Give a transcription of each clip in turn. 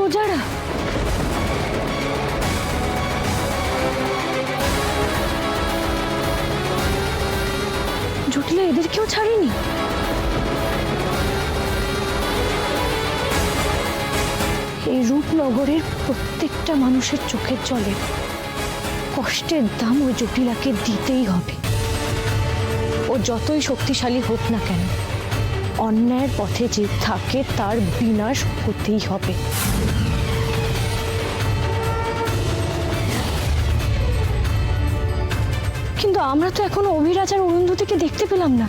প্রজারা? জটিলা এদেরকেও ছাড়েনি? এই রূপনগরের প্রত্যেকটা মানুষের চোখের জলে কষ্টের দাম ওই জটিলাকে দিতেই হবে। ও যতই শক্তিশালী হোক না কেন, অন্যায়ের পথে যে থাকে তার বিনাশ হতেই হবে। কিন্তু আমরা তো এখনো অভিরাজ আর অরুন্ধতিকে দেখতে পেলাম না।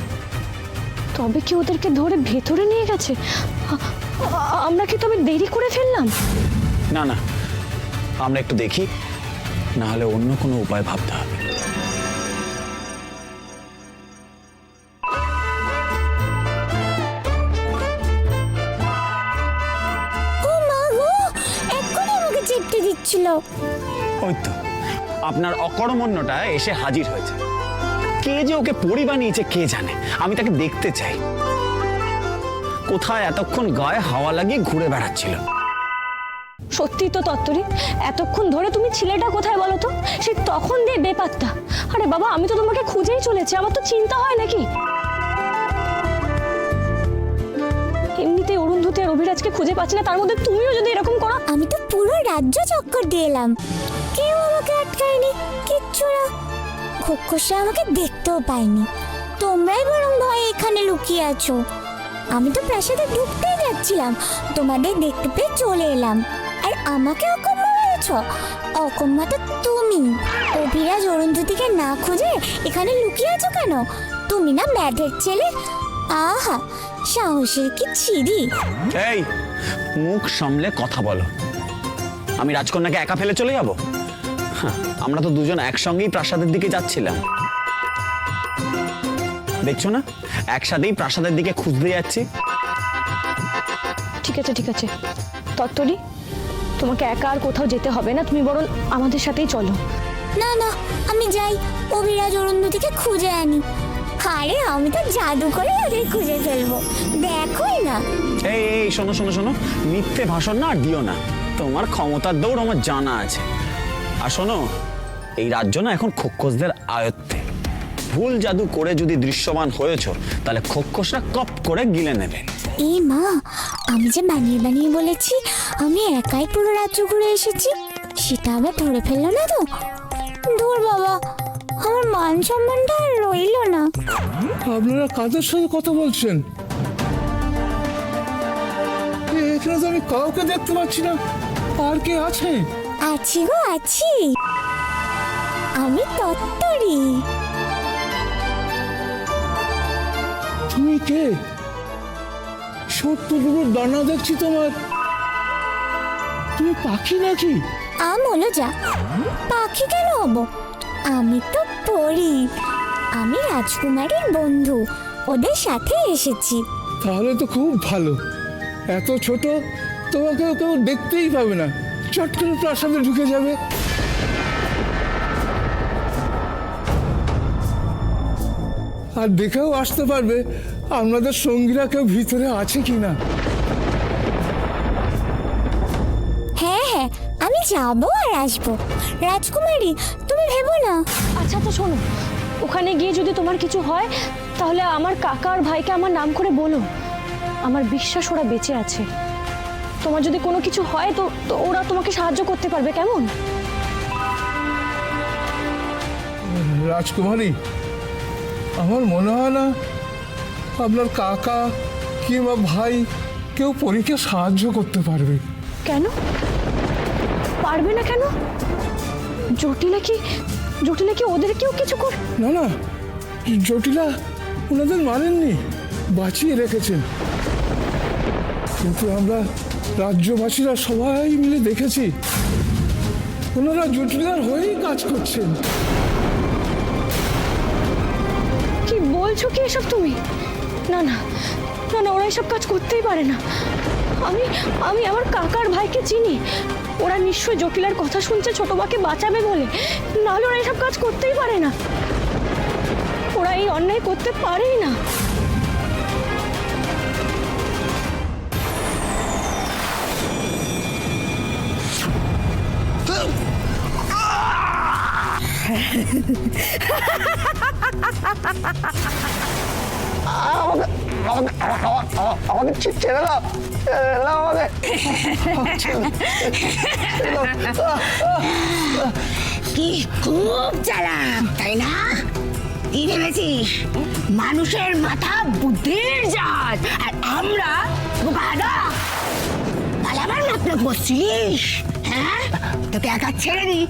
তবে কি ওদেরকে ধরে ভেতরে নিয়ে গেছে? আমরা কি তবে দেরি করে ফেললাম? না না, আমরা একটু দেখি, না হলে অন্য কোনো উপায় ভাবতে হবে। ওই তো আপনার অকর্মণ্যটা এসে হাজির হয়েছে। কে যে ওকে পরি বানিয়েছে কে জানে, আমি তাকে দেখতে চাই। কোথায় এতক্ষণ গায়ে হাওয়া লাগিয়ে ঘুরে বেড়াচ্ছিল। সত্যি তো তত্তরি, এতক্ষণ ধরে তুমি ছেলেটা কোথায় বলো তো? সে তখন দিয়ে বেপাত্তা। আরে বাবা, আমি তো তোমাকে খুঁজেই চলেছি, আমার তো চিন্তা হয় নাকি? এমনিতেই অরুন্ধতী আর অভিরাজকে খুঁজে পাচ্ছি না, তার মধ্যে তুমিও যদি এরকম করো। আমি তো পুরো রাজ্য চক্কর দিয়ে এলাম, কেউ আমাকে আটকায়নি, কিচ্ছু না। খোকসে আমাকে দেখতেও পাইনি, তোমরাই বরং ভয়ে এখানে লুকিয়ে আছো। আমি তো প্রাসাদে ঢুকতেই যাচ্ছিলাম, তোমাদের দেখতে পেয়ে চলে এলাম। আর আমাকে অকম্মা বলেছ? অকম্মা তো তুমি। অভিরাজ অরুন্ধতিকে না খুঁজে এখানে লুকিয়ে আছো কেন? তুমি না ম্যাধের ছেলে? আহা, সাহসের কি ছিরি! এই, মুখ সামলে কথা বলো। আমি রাজকন্যাকে একা ফেলে চলে যাব? আমরা তো দুজন একসঙ্গেই প্রাসাদের দিকে যাচ্ছিলাম, দেখছো না? একসাথেই প্রাসাদের দিকে খুঁজতে যাচ্ছি। ঠিক আছে ঠিক আছে তত্তরি, তোমাকে একা আর কোথাও যেতে হবে না, তুমি বরং আমাদের সাথেই চলো। না না, আমি যাই, অভিরাজ অরুন্ধতিকে খুঁজে আনি। আরে আমি তো জাদু করে ওদের খুঁজে ফেলবো, দেখোই না। এই এই শোনো শোনো শোনো, মিথ্যে ভাষণ না আর দিও না। তোমার ক্ষমতার দৌড় আমার জানা আছে। আর শোনো, এই রাজ্য না এখন খোক্ষসদের আয়ত্তে। ভুল জাদু করে যদি দৃশ্যমান হয়েছো, তাহলে খোক্ষসরা কপ করে গিলে নেবে। এ মা, আমি যে বানিয়ে বানিয়ে বলেছি আমি একাই পুরো রাজ্য ঘুরে এসেছি, সেটা আবার ধরে ফেললো না তো? দূর বাবা, আমার মান সম্মানটা আর রইল না। আপনারা কাদের সাথে কথা বলছেন? এখানে তো আমি কাউকে দেখতে পাচ্ছি না। আর কে আছে? আছি গো আছি, আমি তত্তরি। তুমি কে? ছোট্ট দুটো ডানা দেখছি তোমার। তুমি পাখি নাকি? আমলো যা, পাখি কেন হব? আমি তো পড়ি, আমি রাজকুমারীর বন্ধু, ওদের সাথে এসেছি। তাহলে তো খুব ভালো। এত ছোট, তোমাকে কেউ দেখতেই পাবে না, চট করে প্রাসাদে ঢুকে যাবে। আর দেখেও আসতে পারবে আপনাদের সঙ্গীরা কেউ ভিতরে আছে কিনা। হ্যাঁ হ্যাঁ, আমি যাবো আর আসবো। রাজকুমারী, তুমি ভেবো না। আচ্ছা তো শোনো, ওখানে গিয়ে যদি তোমার কিছু হয়, তাহলে আমার কাকা আর ভাইকে আমার নাম করে বলো। আমার বিশ্বাস ওরা বেঁচে আছে। তোমার যদি কোনো কিছু হয় তো ওরা তোমাকে সাহায্য করতে পারবে, কেমন? রাজকুমারী, আমার মনে হয় না আপনার কাকা কিংবা ভাই কেউ পরীকে সাহায্য করতে পারবে। কেন পারবে না? কেন? জটিলা কি ওদের কেউ কিছু কর? না না, জটিলা ওনাদের মারেননি, বাঁচিয়ে রেখেছেন। কিন্তু আমরা রাজ্যবাসীরা সবাই মিলে দেখেছি ওনারা জটিলার হয়েই কাজ করছেন। কি বলছো কি এসব তুমি? না না না না, ওরা এসব কাজ করতেই পারে না। আমি আমার কাকার ভাইকে চিনি, ওরা নিশ্চয়ই জটিলার কথা শুনছে ছোট মাকে বাঁচাবে বলে, নাহলে ওরা এসব কাজ করতেই পারে না। ওরা এই অন্যায় করতে পারেই না। আমাকে ছেড়ে দাও, আমাকে কি খুব চালাক তাই না? কি ভেবেছিস মানুষের মাথা বুদ্ধির জাহাজ আর আমরা বোকাদা পালাবার মতলব বসছিস? হ্যাঁ, তোকে একা ছেড়ে দিই